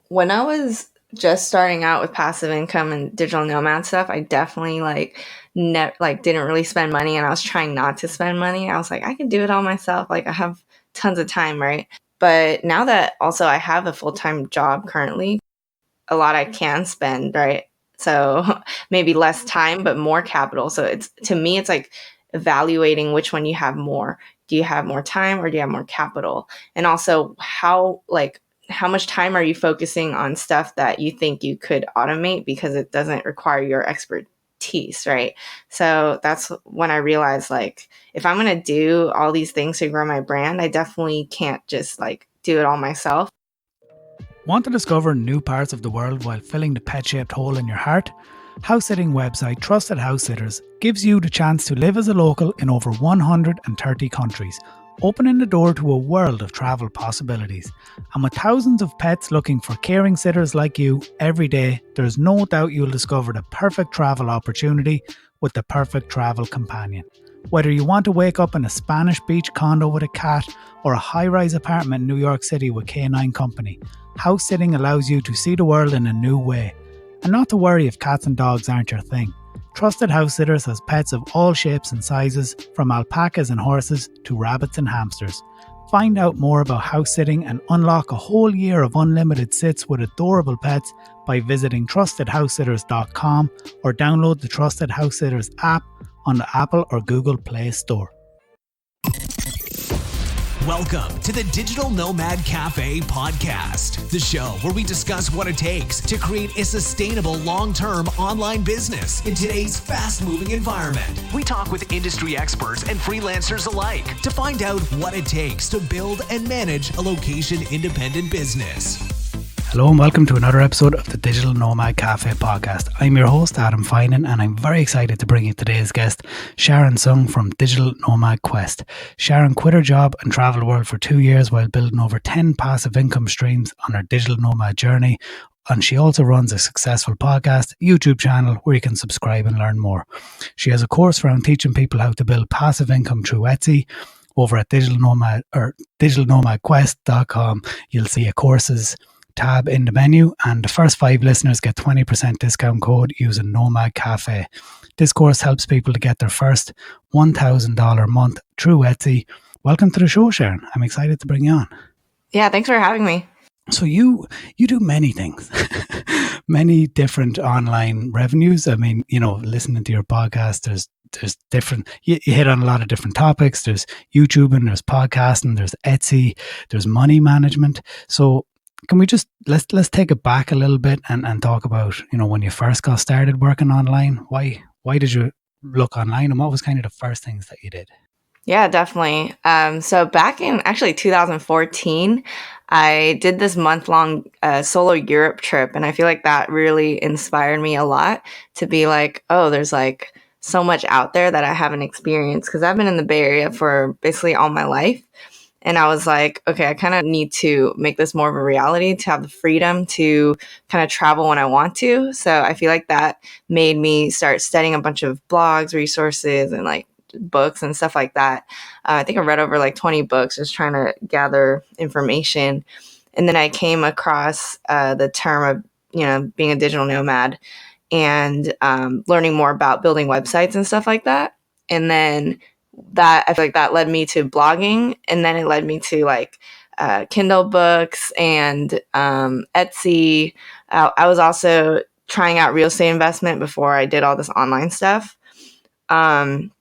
When I was just starting out with passive income and digital nomad stuff, I definitely didn't really spend money, and I was trying not to spend money. I was like, I can do it all myself. Like I have tons of time, right? But now that also I have a full-time job currently, a lot I can spend, right? So maybe less time, but more capital. So it's to me, it's like evaluating which one you have more. Do you have more time or do you have more capital? And also how much time are you focusing on stuff that you think you could automate because it doesn't require your expertise, right? So that's when I realized like if I'm going to do all these things to grow my brand, I definitely can't just like do it all myself. Want to discover new parts of the world while filling the pet-shaped hole in your heart? House-sitting website Trusted House Sitters gives you the chance to live as a local in over 130 countries, opening the door to a world of travel possibilities. And with thousands of pets looking for caring sitters like you every day, there's no doubt you'll discover the perfect travel opportunity with the perfect travel companion. Whether you want to wake up in a Spanish beach condo with a cat or a high-rise apartment in New York City with K9 Company, house sitting allows you to see the world in a new way. And not to worry if cats and dogs aren't your thing. Trusted House Sitters has pets of all shapes and sizes, from alpacas and horses to rabbits and hamsters. Find out more about house sitting and unlock a whole year of unlimited sits with adorable pets by visiting trustedhousesitters.com or download the Trusted House Sitters app on the Apple or Google Play Store. Welcome to the Digital Nomad Cafe podcast, the show where we discuss what it takes to create a sustainable long-term online business in today's fast-moving environment. We talk with industry experts and freelancers alike to find out what it takes to build and manage a location-independent business. Hello and welcome to another episode of the Digital Nomad Cafe podcast. I'm your host, Adam Finan, and I'm very excited to bring you today's guest, Sharon Tseung from DigitalNomadQuest. Sharon quit her job and travelled the world for 2 years while building over 10 passive income streams on her digital nomad journey. And she also runs a successful podcast, YouTube channel where you can subscribe and learn more. She has a course around teaching people how to build passive income through Etsy. Over at DigitalNomadQuest.com, you'll see a courses tab in the menu, and the first 5 listeners get 20% discount code using Nomad Cafe. This course helps people to get their first $1,000 month through Etsy. Welcome to the show, Sharon. I'm excited to bring you on. Yeah, thanks for having me. So you do many things, many different online revenues. I mean, listening to your podcast, there's different, you hit on a lot of different topics. There's YouTubing, there's podcasting, there's Etsy, there's money management. So can we just, let's take it back a little bit and talk about, when you first got started working online, why did you look online and what was kind of the first things that you did? Yeah, definitely. So back in actually 2014, I did this month-long solo Europe trip, and I feel like that really inspired me a lot to be like, oh, there's like so much out there that I haven't experienced, because I've been in the Bay Area for basically all my life. And I was like, okay, I kind of need to make this more of a reality, to have the freedom to kind of travel when I want to. So I feel like that made me start studying a bunch of blogs, resources, and like books and stuff like that. I think I read over like 20 books just trying to gather information. And then I came across the term of, being a digital nomad and learning more about building websites and stuff like that. And then that, I feel like that led me to blogging, and then it led me to like Kindle books and Etsy. I was also trying out real estate investment before I did all this online stuff. So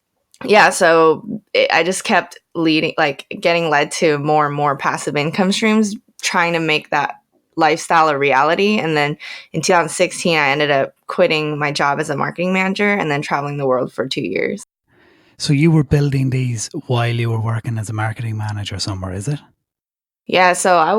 I just kept getting led to more and more passive income streams, trying to make that lifestyle a reality. And then in 2016, I ended up quitting my job as a marketing manager and then traveling the world for 2 years. So you were building these while you were working as a marketing manager somewhere, is it? Yeah, so I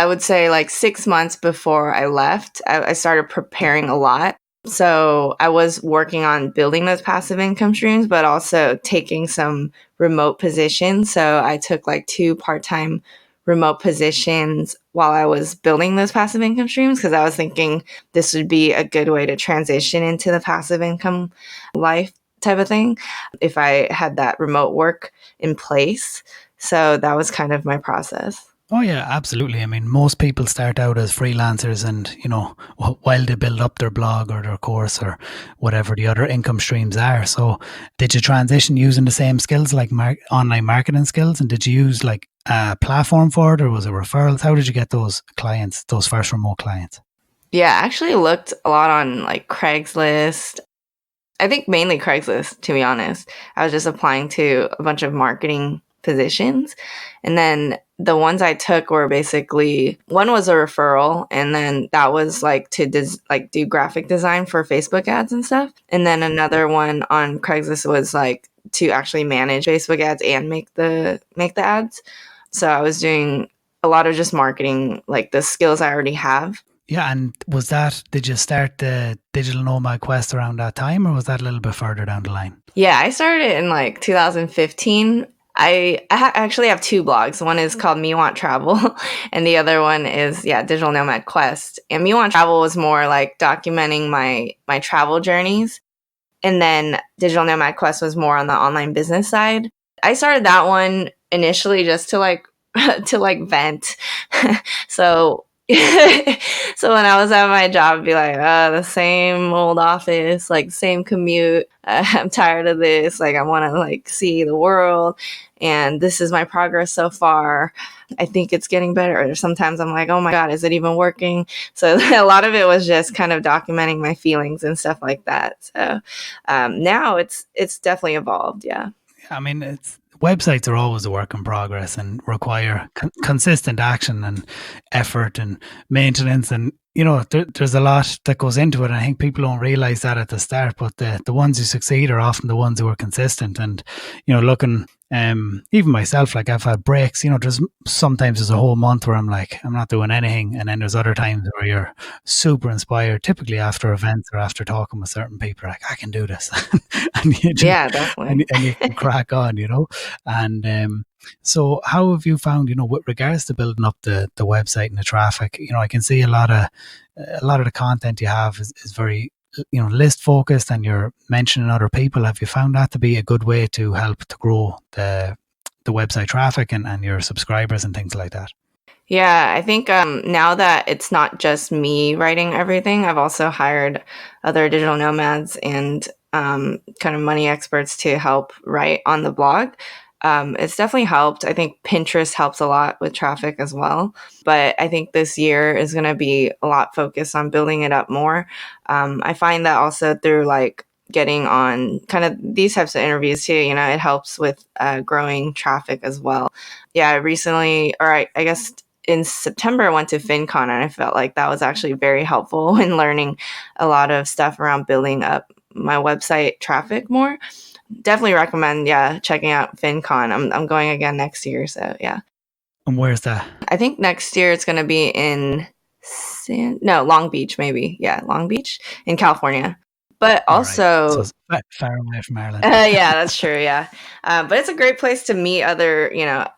would say like 6 months before I left, I started preparing a lot. So I was working on building those passive income streams, but also taking some remote positions. So I took like 2 part-time remote positions while I was building those passive income streams, because I was thinking this would be a good way to transition into the passive income life type of thing if I had that remote work in place. So that was kind of my process. Oh yeah, absolutely. I mean, most people start out as freelancers and, while they build up their blog or their course or whatever the other income streams are. So did you transition using the same skills like online marketing skills? And did you use like a platform for it, or was it referrals? How did you get those clients, those first remote clients? Yeah, I actually looked a lot on like Craigslist. I think mainly Craigslist, to be honest. I was just applying to a bunch of marketing positions. And then the ones I took were basically, one was a referral, and then that was like to do graphic design for Facebook ads and stuff. And then another one on Craigslist was like to actually manage Facebook ads and make the ads. So I was doing a lot of just marketing, like the skills I already have. Yeah, and did you start the Digital Nomad Quest around that time, or was that a little bit further down the line? Yeah, I started in like 2015. I actually have two blogs. One is called Me Want Travel, and the other one is Digital Nomad Quest. And Me Want Travel was more like documenting my travel journeys, and then Digital Nomad Quest was more on the online business side. I started that one initially just to like vent. So so when I was at my job, I'd be like, the same old office, like same commute. I'm tired of this. Like I want to like see the world, and this is my progress so far. I think it's getting better. Or sometimes I'm like, oh my God, is it even working? So a lot of it was just kind of documenting my feelings and stuff like that. So now it's definitely evolved. Yeah. I mean, websites are always a work in progress and require consistent action and effort and maintenance. And, there's a lot that goes into it. And I think people don't realize that at the start, but the ones who succeed are often the ones who are consistent. And, looking, even myself, like I've had breaks, sometimes there's a whole month where I'm like, I'm not doing anything. And then there's other times where you're super inspired, typically after events or after talking with certain people, like, I can do this. And you Definitely. and you can crack on, And so how have you found, with regards to building up the website and the traffic, I can see a lot of the content you have is very, list focused, and you're mentioning other people. Have you found that to be a good way to help to grow the website traffic and your subscribers and things like that? Yeah, I think now that it's not just me writing everything, I've also hired other digital nomads and kind of money experts to help write on the blog. It's definitely helped. I think Pinterest helps a lot with traffic as well. But I think this year is going to be a lot focused on building it up more. I find that also through like getting on kind of these types of interviews too, it helps with growing traffic as well. Yeah, recently, or I guess in September, I went to FinCon, and I felt like that was actually very helpful in learning a lot of stuff around building up my website traffic more. Definitely recommend, checking out FinCon. I'm going again next year, so yeah. And where's that? I think next year it's going to be in Long Beach, maybe. Yeah, Long Beach in California. But also, so it's far away from Ireland. Yeah, that's true. Yeah, but it's a great place to meet other,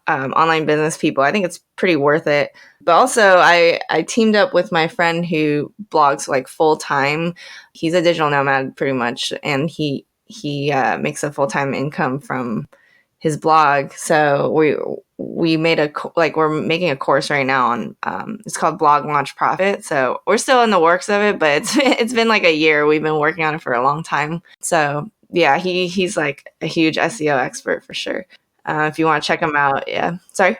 online business people. I think it's pretty worth it. But also, I teamed up with my friend who blogs like full time. He's a digital nomad, pretty much, and he makes a full time income from his blog. So we made we're making a course right now on it's called Blog Launch Profit. So we're still in the works of it, but it's been like a year. We've been working on it for a long time. So yeah, he's like a huge SEO expert for sure. If you want to check him out, yeah. Sorry.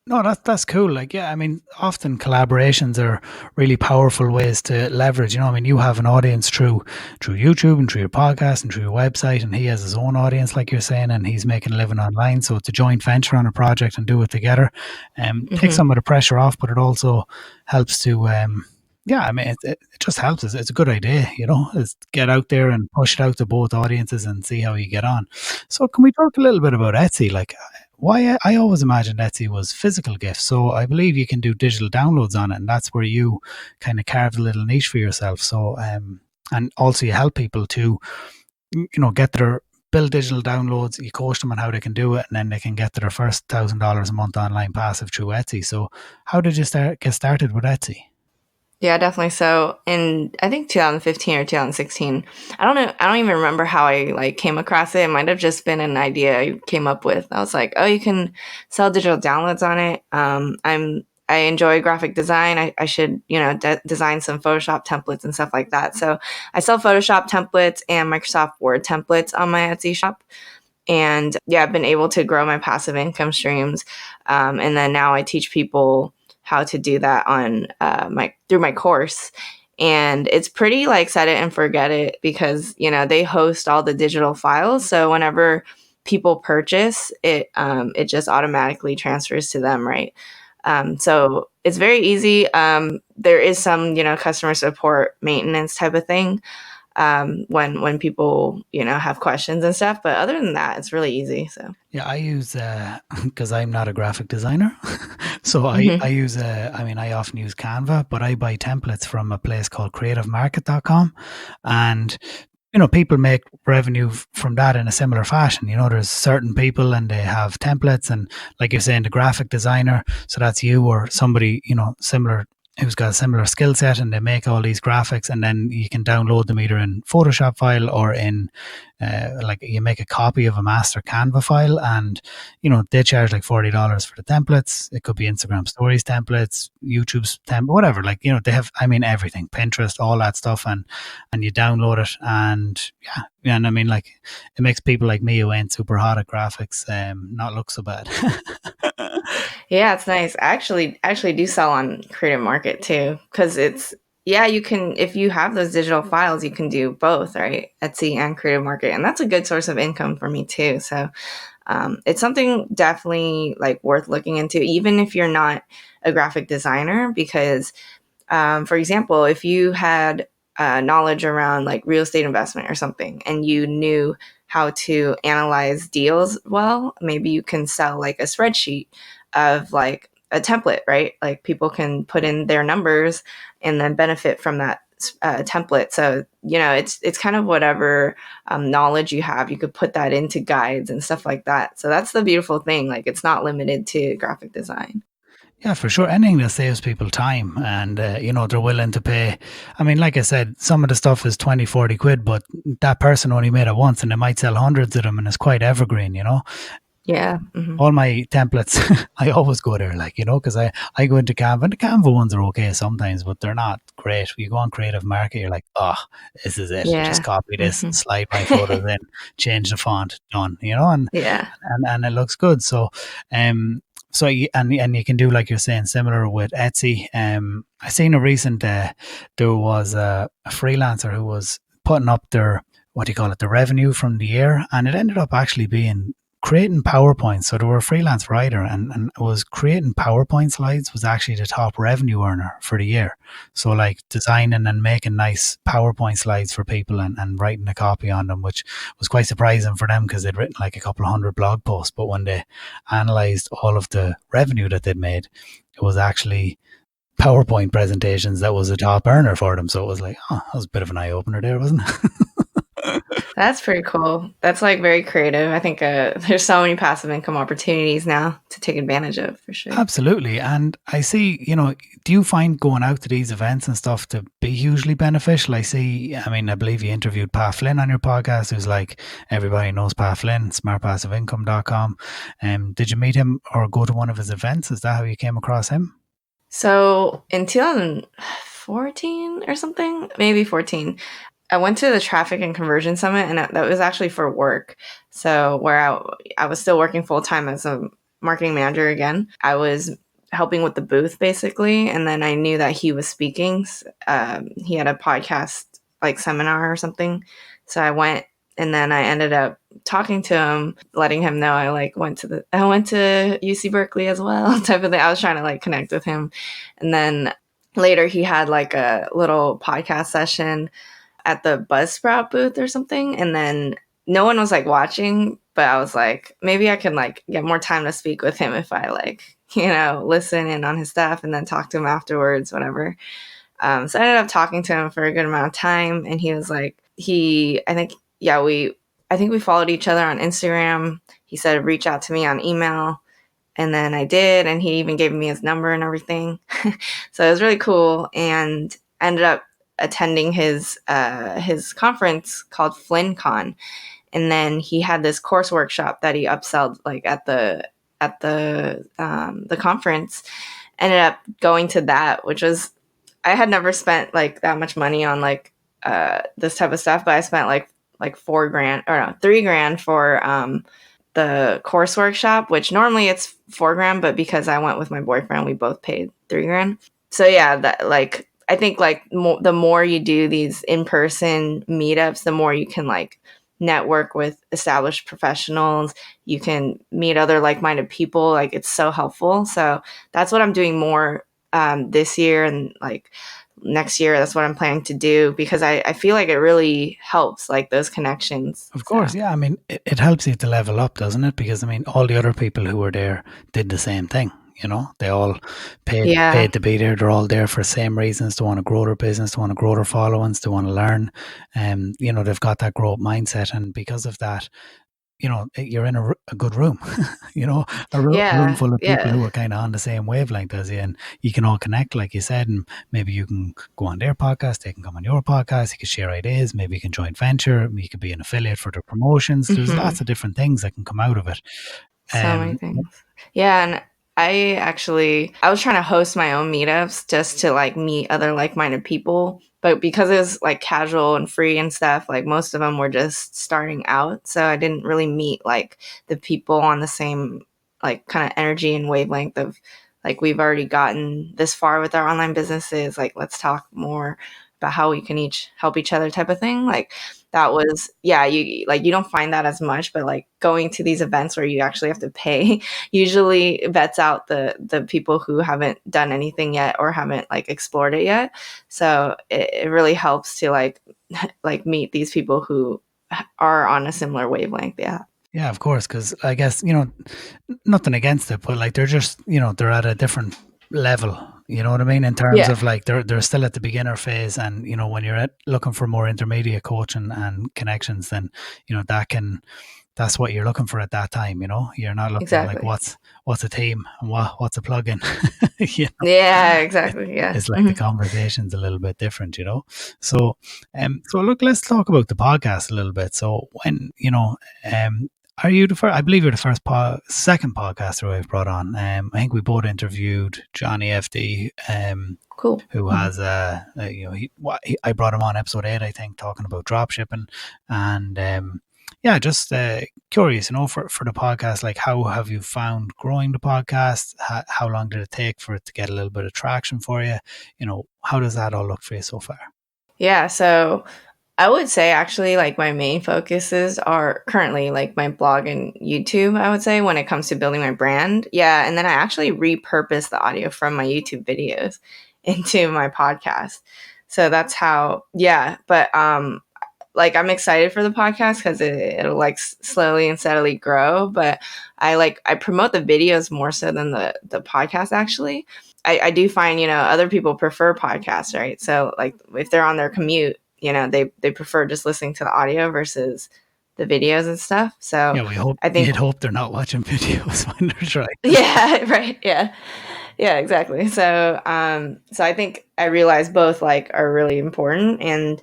No, that's cool. Like, yeah, I mean, often collaborations are really powerful ways to leverage. I mean, you have an audience through YouTube and through your podcast and through your website, and he has his own audience, like you're saying, and he's making a living online. So it's a joint venture on a project and do it together. Take some of the pressure off, but it also helps to, I mean, it just helps. It's a good idea, is get out there and push it out to both audiences and see how you get on. So can we talk a little bit about Etsy? Like, why I always imagined Etsy was physical gifts. So I believe you can do digital downloads on it, and that's where you kind of carved a little niche for yourself. So, and also you help people to, build digital downloads. You coach them on how they can do it, and then they can get to their first $1,000 a month online passive through Etsy. So how did you get started with Etsy? Yeah, definitely. So in I think 2015 or 2016, I don't know. I don't even remember how I like came across it. It might have just been an idea I came up with. I was like, oh, you can sell digital downloads on it. I enjoy graphic design. I should design some Photoshop templates and stuff like that. So I sell Photoshop templates and Microsoft Word templates on my Etsy shop. And yeah, I've been able to grow my passive income streams. And then now I teach people how to do that on through my course. And it's pretty like set it and forget it because, they host all the digital files. So whenever people purchase it, it just automatically transfers to them, right? So it's very easy. There is some, customer support maintenance type of thing when people have questions and stuff, but other than that it's really easy. So Yeah, I use because I'm not a graphic designer, so I use I often use Canva, but I buy templates from a place called creativemarket.com, and people make revenue from that in a similar fashion. There's certain people and they have templates, and like you're saying, the graphic designer, so that's you or somebody similar who's got a similar skill set, and they make all these graphics, and then you can download them either in Photoshop file or in like you make a copy of a master Canva file, and they charge like $40 for the templates. It could be Instagram stories templates, YouTube's template, whatever. Like they have, everything, Pinterest, all that stuff, and you download it, and and like it makes people like me who ain't super hot at graphics not look so bad. Yeah, it's nice. I actually do sell on Creative Market too, because you can, if you have those digital files, you can do both, right? Etsy and Creative Market, and that's a good source of income for me too. So it's something definitely like worth looking into, even if you're not a graphic designer, because for example, if you had knowledge around like real estate investment or something, and you knew how to analyze deals well, maybe you can sell like a spreadsheet of like a template, right? Like people can put in their numbers and then benefit from that template. So, it's kind of whatever knowledge you have, you could put that into guides and stuff like that. So that's the beautiful thing. Like it's not limited to graphic design. Yeah, for sure. Anything that saves people time and, they're willing to pay. Like I said, some of the stuff is 20, 40 quid, but that person only made it once and they might sell hundreds of them and it's quite evergreen, Yeah. Mm-hmm. All my templates, I always go there, because I go into Canva, and the Canva ones are okay sometimes, but they're not great. You go on Creative Market, you're like, oh, this is it. Yeah. Just copy this, Mm-hmm. slide my photos in, change the font, done, and Yeah. and it looks good. So, and you can do, like you're saying, similar with Etsy. I seen a recent, there was a freelancer who was putting up their, what do you call it, the revenue from the year, and it ended up actually being creating PowerPoints. So they were a freelance writer, and was creating PowerPoint slides was actually the top revenue earner for the year. So like designing and making nice PowerPoint slides for people and writing a copy on them, which was quite surprising for them because they'd written like a couple of hundred blog posts. But when they analyzed all of the revenue that they'd made, it was actually PowerPoint presentations that was a top earner for them. So it was like, oh, that was a bit of an eye opener there, wasn't it? That's pretty cool. That's like very creative. I think there's so many passive income opportunities now to take advantage of, for sure. Absolutely. And I see, do you find going out to these events and stuff to be hugely beneficial? I believe you interviewed Pat Flynn on your podcast, who's like, everybody knows Pat Flynn, smartpassiveincome.com. Did you meet him or go to one of his events? Is that how you came across him? So in 2014 or something, maybe 14, I went to the Traffic and Conversion Summit, and that was actually for work. So where I was still working full-time as a marketing manager again. I was helping with the booth, basically, and then I knew that he was speaking. He had a podcast, like, seminar or something. So I went, and then I ended up talking to him, letting him know I went to UC Berkeley as well, type of thing. I was trying to, like, connect with him. And then later he had, like, a little podcast session at the Buzzsprout booth or something, and then no one was like watching, but I was like, maybe I can like get more time to speak with him if I listen in on his stuff and then talk to him afterwards, whatever. So I ended up talking to him for a good amount of time, and he was like, I think we followed each other on Instagram. He said reach out to me on email, And then I did, and he even gave me his number and everything. So it was really cool, and ended up attending his conference called FlynnCon. And then he had this course workshop that he upselled like at the conference. Ended up going to that, which was, I had never spent like that much money on like this type of stuff, but I spent like $4,000 or no, $3,000 for the course workshop, which normally it's $4,000, but because I went with my boyfriend, we both paid $3,000. So yeah, that like I think like the more you do these in-person meetups, the more you can like network with established professionals. You can meet other like-minded people. Like it's so helpful. So that's what I'm doing more this year, and like next year, that's what I'm planning to do, because I feel like it really helps, like those connections. Of course, yeah. I mean, it helps you to level up, doesn't it? Because I mean, all the other people who were there did the same thing. You know, they all paid to be there. They're all there for the same reasons. They want to grow their business, they want to grow their followings, they want to learn. You know, they've got that growth mindset, and because of that, you know, you're in a good room, you know, a room full of people who are kind of on the same wavelength as you, and you can all connect, like you said, and maybe you can go on their podcast, they can come on your podcast, you can share ideas, maybe you can joint venture, you could be an affiliate for their promotions. There's lots of different things that can come out of it. So many things. Yeah, and I was trying to host my own meetups just to like meet other like-minded people, but because it was like casual and free and stuff, like most of them were just starting out, so I didn't really meet like the people on the same like kind of energy and wavelength of like, we've already gotten this far with our online businesses, like let's talk more about how we can each help each other type of thing. Like that was, yeah, you don't find that as much, but like going to these events where you actually have to pay usually vets out the people who haven't done anything yet or haven't like explored it yet. So it really helps to like meet these people who are on a similar wavelength. Yeah, of course, because I guess, you know, nothing against it, but like they're just, you know, they're at a different level. You know what I mean? In terms of like they're still at the beginner phase, and you know, when you're looking for more intermediate coaching and connections, then you know that's what you're looking for at that time. You know, you're not looking like what's a team and what's a plugin. You know? Yeah, exactly. Yeah, it's like the conversation's a little bit different. You know, so look, let's talk about the podcast a little bit. So when you know, are you the first? I believe you're the second podcaster I've brought on. I think we both interviewed Johnny FD, cool, who has you know, I brought him on episode 8, I think, talking about dropshipping, and yeah, just curious, you know, for the podcast, like how have you found growing the podcast? How long did it take for it to get a little bit of traction for you? You know, how does that all look for you so far? Yeah, so I would say actually like my main focuses are currently like my blog and YouTube, I would say, when it comes to building my brand. Yeah, and then I actually repurpose the audio from my YouTube videos into my podcast. So that's how, yeah, but like I'm excited for the podcast because it'll like slowly and steadily grow, but I promote the videos more so than the podcast actually. I do find, you know, other people prefer podcasts, right? So like if they're on their commute, you know, they prefer just listening to the audio versus the videos and stuff. So yeah, you'd hope they're not watching videos when they're trying. Yeah, right. Yeah. Yeah, exactly. So so I think I realize both like are really important, and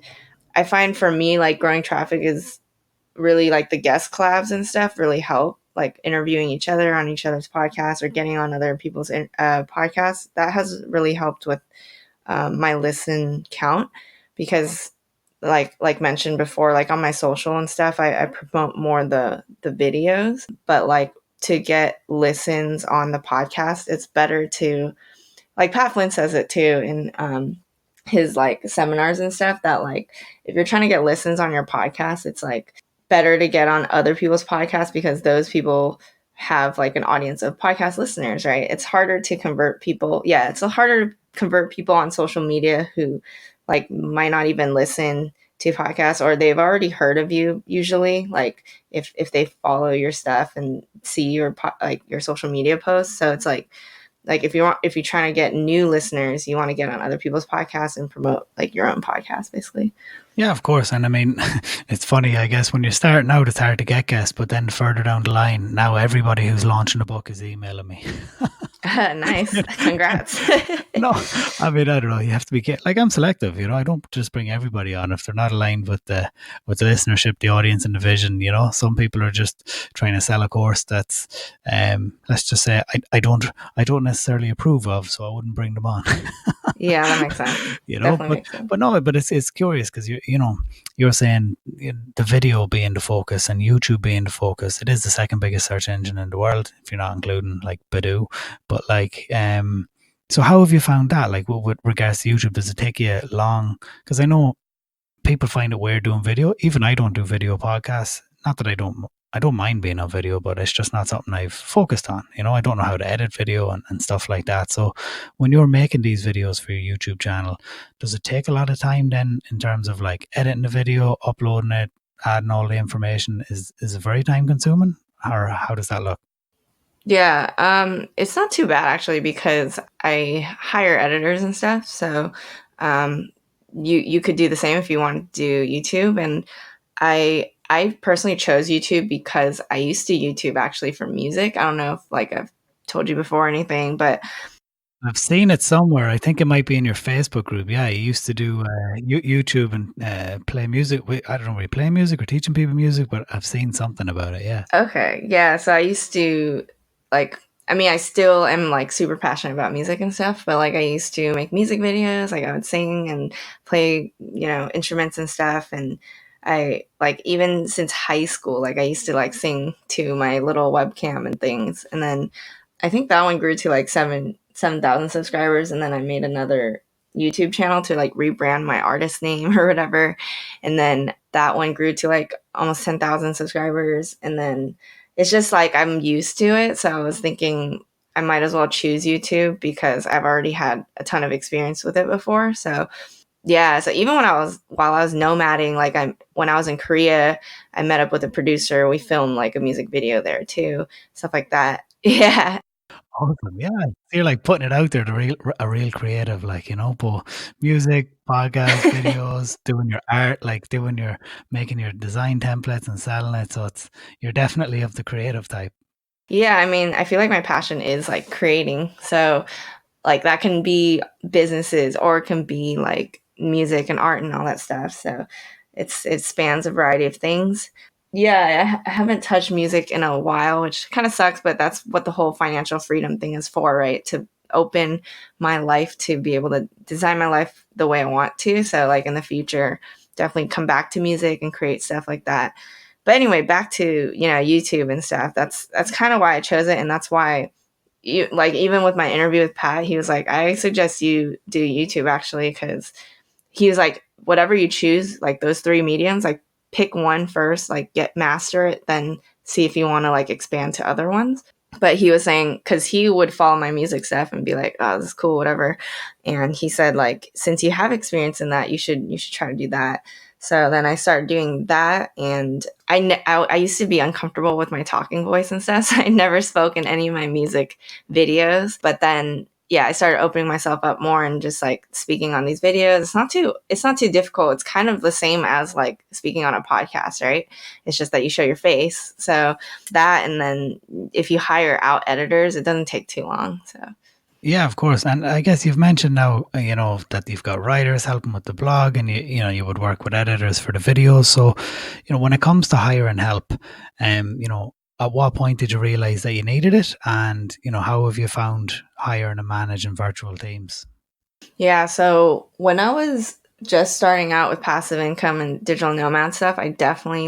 I find for me like growing traffic is really like the guest collabs and stuff really help, like interviewing each other on each other's podcasts or getting on other people's podcasts. That has really helped with my listen count, because like mentioned before, like on my social and stuff, I promote more the videos, but like to get listens on the podcast, it's better to, like Pat Flynn says it too in his like seminars and stuff, that like if you're trying to get listens on your podcast, it's like better to get on other people's podcasts, because those people have like an audience of podcast listeners, right? It's harder to convert people. Yeah, it's harder to convert people on social media who like might not even listen to podcasts, or they've already heard of you usually, like if they follow your stuff and see your like your social media posts. So it's like if you're trying to get new listeners, you want to get on other people's podcasts and promote like your own podcast basically. Yeah, of course. And I mean, it's funny, I guess, when you're starting out, it's hard to get guests, but then further down the line, now everybody who's launching a book is emailing me. Nice. Congrats. No, I mean, I don't know. You have to be like, I'm selective. I don't just bring everybody on if they're not aligned with the listenership, the audience, and the vision. Some people are just trying to sell a course that's, let's just say, I don't necessarily approve of, so I wouldn't bring them on. Yeah, that makes sense. Definitely makes sense. But no, but it's curious because you're saying the video being the focus and YouTube being the focus. It is the second biggest search engine in the world if you're not including like Baidu. But like, so how have you found that? Like with regards to YouTube, does it take you long? Because I know people find it weird doing video. Even I don't do video podcasts. Not that I don't mind being on video, but it's just not something I've focused on. I don't know how to edit video and stuff like that. So when you're making these videos for your YouTube channel, does it take a lot of time then in terms of like editing the video, uploading it, adding all the information? Is it very time consuming, or how does that look? Yeah, it's not too bad actually because I hire editors and stuff. So you could do the same if you want to do YouTube. And I personally chose YouTube because I used to YouTube actually for music. I don't know if like I've told you before or anything, but I've seen it somewhere. I think it might be in your Facebook group. Yeah, you used to do YouTube and play music. I don't know, were you playing music or teaching people music? But I've seen something about it, yeah. Okay, yeah. So I used to I still am like super passionate about music and stuff, but like I used to make music videos. Like I would sing and play, instruments and stuff. And I like even since high school, like I used to like sing to my little webcam and things. And then I think that one grew to like 7,000 subscribers. And then I made another YouTube channel to like rebrand my artist name or whatever. And then that one grew to like almost 10,000 subscribers. And then it's just like I'm used to it. So I was thinking I might as well choose YouTube because I've already had a ton of experience with it before. So yeah, so even while I was nomading, like when I was in Korea, I met up with a producer. We filmed like a music video there too, stuff like that. Yeah. Awesome, yeah. So you're like putting it out there, a real creative, like both music, podcast, videos, doing your art, like making your design templates and selling it. So you're definitely of the creative type. Yeah, I mean, I feel like my passion is like creating. So like that can be businesses or it can be like music and art and all that stuff. So it spans a variety of things. Yeah, I haven't touched music in a while, which kind of sucks, but that's what the whole financial freedom thing is for, right? To open my life to be able to design my life the way I want to. So like in the future, definitely come back to music and create stuff like that. But anyway, back to, YouTube and stuff. That's kind of why I chose it. And that's why even with my interview with Pat, he was like, I suggest you do YouTube actually, because he was like, whatever you choose, like those three mediums, like pick one first, like master it, then see if you want to like expand to other ones. But he was saying, because he would follow my music stuff and be like, oh, this is cool, whatever. And he said, like, since you have experience in that, you should try to do that. So then I started doing that, and I used to be uncomfortable with my talking voice and stuff, so I never spoke in any of my music videos. But then, yeah, I started opening myself up more and just like speaking on these videos. It's not too difficult. It's kind of the same as like speaking on a podcast, right? It's just that you show your face. So that, and then if you hire out editors, it doesn't take too long. So. Yeah, of course. And I guess you've mentioned now, that you've got writers helping with the blog and you would work with editors for the videos. So, when it comes to hiring help, at what point did you realize that you needed it? And, how have you found hiring and managing virtual teams? Yeah. So when I was just starting out with passive income and digital nomad stuff, I definitely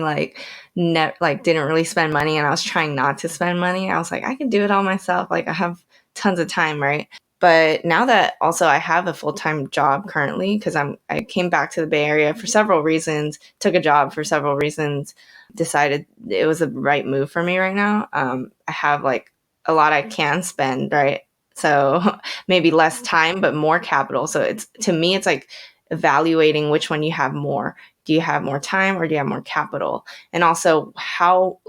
didn't really spend money, and I was trying not to spend money. I was like, I can do it all myself. Like I have tons of time, right? But now that also I have a full-time job currently, because I came back to the Bay Area for several reasons, took a job for several reasons, decided it was the right move for me right now. I have like a lot I can spend, right? So maybe less time, but more capital. So to me, it's like evaluating which one you have more. Do you have more time or do you have more capital? And also how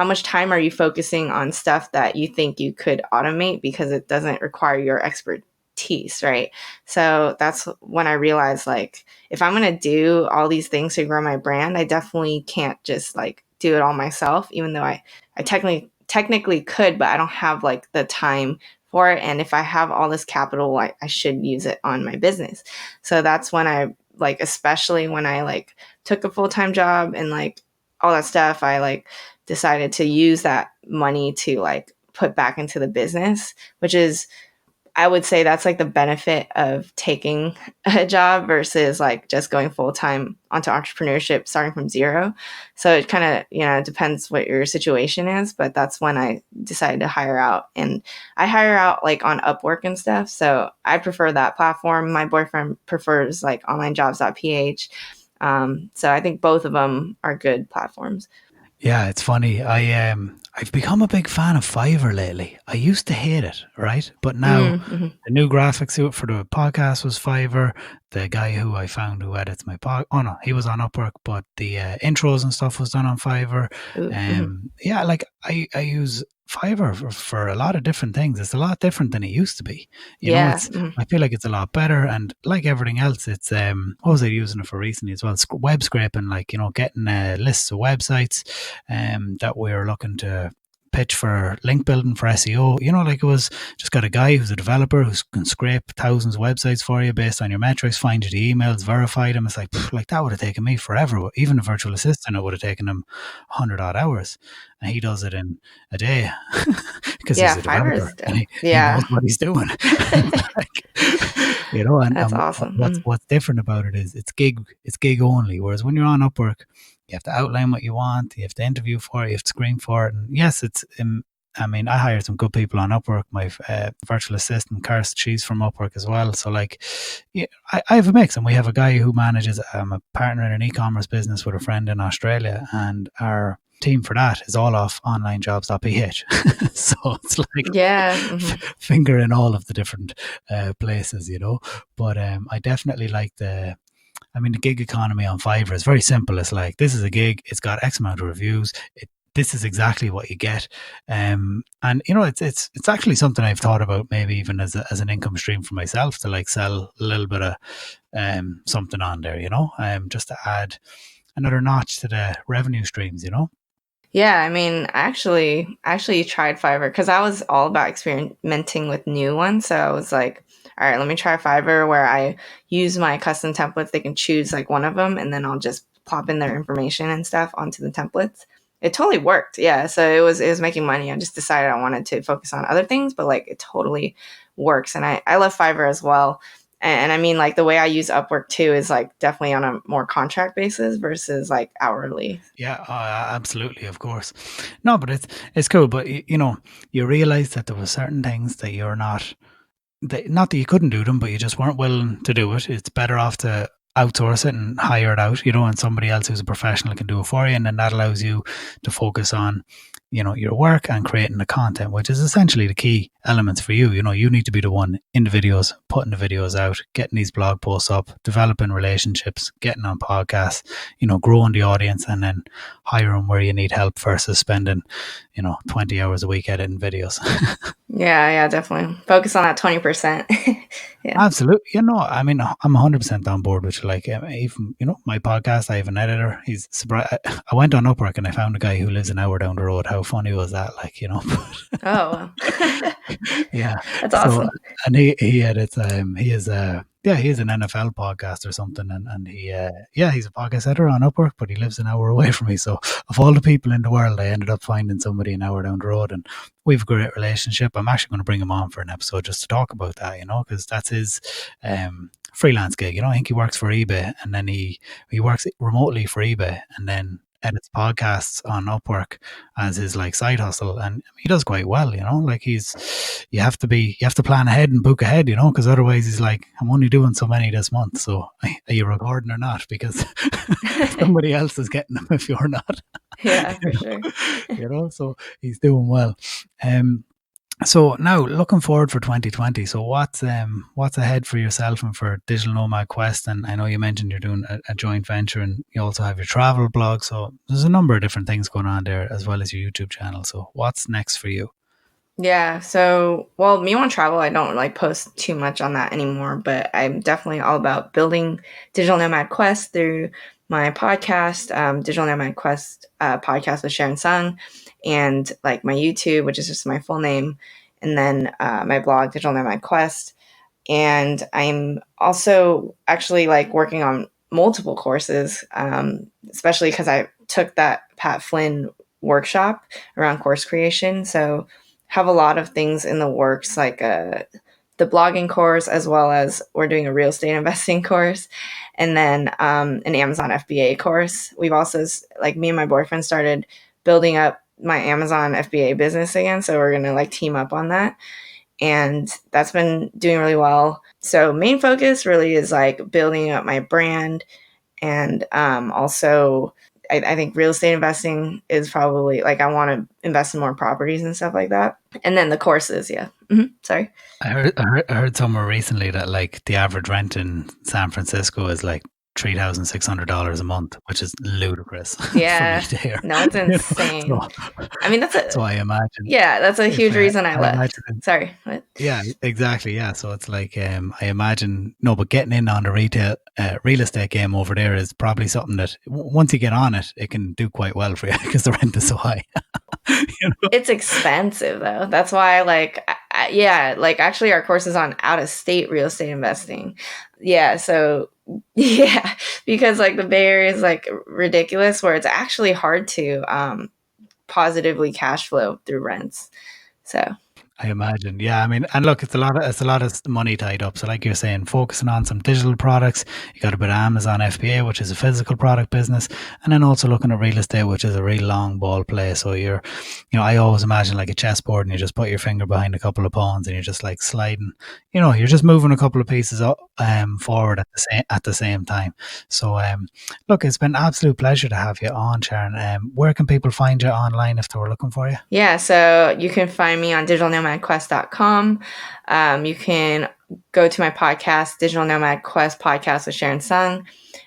much time are you focusing on stuff that you think you could automate because it doesn't require your expertise expertise, right? So that's when I realized, like, if I'm going to do all these things to grow my brand, I definitely can't just like do it all myself, even though I technically could, but I don't have like the time for it. And if I have all this capital, I should use it on my business. So that's when I like, especially when I like took a full-time job and like all that stuff, I like decided to use that money to like put back into the business, which is, I would say that's like the benefit of taking a job versus like just going full time onto entrepreneurship, starting from zero. So it kind of, it depends what your situation is, but that's when I decided to hire out. And I hire out like on Upwork and stuff. So I prefer that platform. My boyfriend prefers like onlinejobs.ph. So I think both of them are good platforms. Yeah, it's funny. I've become a big fan of Fiverr lately. I used to hate it, right? But now the new graphics suit for the podcast was Fiverr. The guy who I found who edits my he was on Upwork, but the intros and stuff was done on Fiverr. Yeah, like I use Fiverr for a lot of different things. It's a lot different than it used to be. You know, I feel like it's a lot better, and like everything else, it's what was I using it for recently as well? Web scraping, like, getting lists of websites that we're looking to pitch for link building for SEO. Like, it was just got a guy who's a developer who can scrape thousands of websites for you based on your metrics, find you the emails, verify them. It's like that would have taken me forever. Even a virtual assistant, it would have taken him 100 odd hours, and he does it in a day because he's a developer and he knows what he's doing. And that's awesome. What's different about it is it's gig only. Whereas when you're on Upwork, you have to outline what you want, you have to interview for it, you have to screen for it. And yes, I hired some good people on Upwork. My virtual assistant, Kirst, she's from Upwork as well. So like, I have a mix, and we have a guy who manages a partner in an e-commerce business with a friend in Australia, and our team for that is all off onlinejobs.ph. So it's like finger in all of the different places, But I definitely like the gig economy on Fiverr is very simple. It's like, this is a gig, it's got X amount of reviews, this is exactly what you get. And it's actually something I've thought about, maybe even as an income stream for myself, to like sell a little bit of something on there, just to add another notch to the revenue streams, Yeah, I actually tried Fiverr because I was all about experimenting with new ones. So I was like, all right, let me try Fiverr, where I use my custom templates. They can choose like one of them, and then I'll just plop in their information and stuff onto the templates. It totally worked. Yeah. So it was making money. I just decided I wanted to focus on other things, but like, it totally works. And I love Fiverr as well. And like the way I use Upwork too is like definitely on a more contract basis versus like hourly. Yeah, absolutely, of course. No, but it's cool. But you realize that there were certain things that you're not that you couldn't do them, but you just weren't willing to do it. It's better off to outsource it and hire it out, and somebody else who's a professional can do it for you. And then that allows you to focus on, your work and creating the content, which is essentially the key elements for you. You need to be the one in the videos, putting the videos out, getting these blog posts up, developing relationships, getting on podcasts, growing the audience, and then hiring where you need help versus spending, 20 hours a week editing videos. Yeah, definitely. Focus on that 20%. Yeah. Absolutely. I'm 100% on board with you. Like, even, my podcast, I have an editor. He's surprised. I went on Upwork and I found a guy who lives an hour down the road. How funny was that? Like, Oh, yeah. That's awesome. So, and he edits, he is an NFL podcast or something, and he's a podcast editor on Upwork, but he lives an hour away from me. So of all the people in the world, I ended up finding somebody an hour down the road, and we've a great relationship. I'm actually going to bring him on for an episode just to talk about that, because that's his freelance gig. I think he works for eBay, and then he works remotely for eBay, and then edits podcasts on Upwork as his like side hustle, and he does quite well. Like, you have to plan ahead and book ahead, because otherwise he's like, I'm only doing so many this month, so are you recording or not? Because somebody else is getting them if you're not. Yeah, for sure. So he's doing well. So now, looking forward for 2020. So what's ahead for yourself and for Digital Nomad Quest? And I know you mentioned you're doing a joint venture, and you also have your travel blog. So there's a number of different things going on there, as well as your YouTube channel. So what's next for you? Yeah. So, well, Me Want Travel, I don't like post too much on that anymore, but I'm definitely all about building Digital Nomad Quest through my podcast, Digital Nomad Quest podcast with Sharon Tseung, and like my YouTube, which is just my full name, and then my blog, Digital Nomad Quest. And I'm also actually like working on multiple courses, especially because I took that Pat Flynn workshop around course creation. So have a lot of things in the works, like the blogging course, as well as we're doing a real estate investing course, and then an Amazon FBA course. We've also, like, me and my boyfriend started building up my Amazon FBA business again, so we're gonna like team up on that, and that's been doing really well. So main focus really is like building up my brand, and also I think real estate investing is probably like, I want to invest in more properties and stuff like that. And then the courses, yeah. Sorry. I heard somewhere recently that like the average rent in San Francisco is like $3,600 a month, which is ludicrous. Yeah. For me to hear. No, it's insane. So, I mean, so I imagine. Yeah, that's a huge reason I left. Sorry. What? Yeah, exactly. Yeah. So it's like, I imagine, no, but getting in on the retail real estate game over there is probably something that once you get on it, it can do quite well for you because the rent is so high. You know? It's expensive though. That's why, like, like actually our course is on out of state real estate investing. Yeah. So yeah, because like the Bay Area is like ridiculous, where it's actually hard to positively cash flow through rents. So I imagine. Yeah. I mean, and look, it's a lot of money tied up. So like you're saying, focusing on some digital products, you got a bit of Amazon FBA, which is a physical product business. And then also looking at real estate, which is a real long ball play. So I always imagine like a chessboard, and you just put your finger behind a couple of pawns and you're just like sliding, you're just moving a couple of pieces up, forward at the same time. So, look, it's been an absolute pleasure to have you on, Sharon. Where can people find you online if they were looking for you? Yeah. So you can find me on DigitalNomadQuest.com. You can go to my podcast, Digital Nomad Quest Podcast with Sharon Tseung.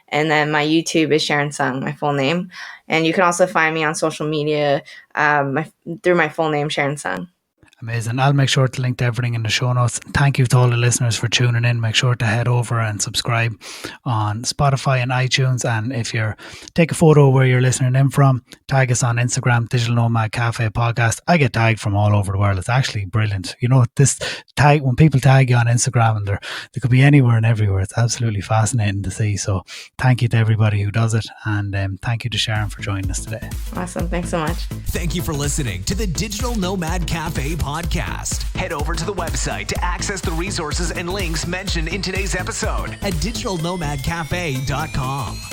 And then my YouTube is Sharon Tseung, my full name. And you can also find me on social media through my full name, Sharon Tseung. Amazing. I'll make sure to link to everything in the show notes. Thank you to all the listeners for tuning in. Make sure to head over and subscribe on Spotify and iTunes. And if you're take a photo where you're listening in from, tag us on Instagram, Digital Nomad Cafe Podcast. I get tagged from all over the world. It's actually brilliant. This tag, when people tag you on Instagram, and they could be anywhere and everywhere. It's absolutely fascinating to see. So thank you to everybody who does it. And thank you to Sharon for joining us today. Awesome. Thanks so much. Thank you for listening to the Digital Nomad Cafe Podcast. Head over to the website to access the resources and links mentioned in today's episode at DigitalNomadCafe.com.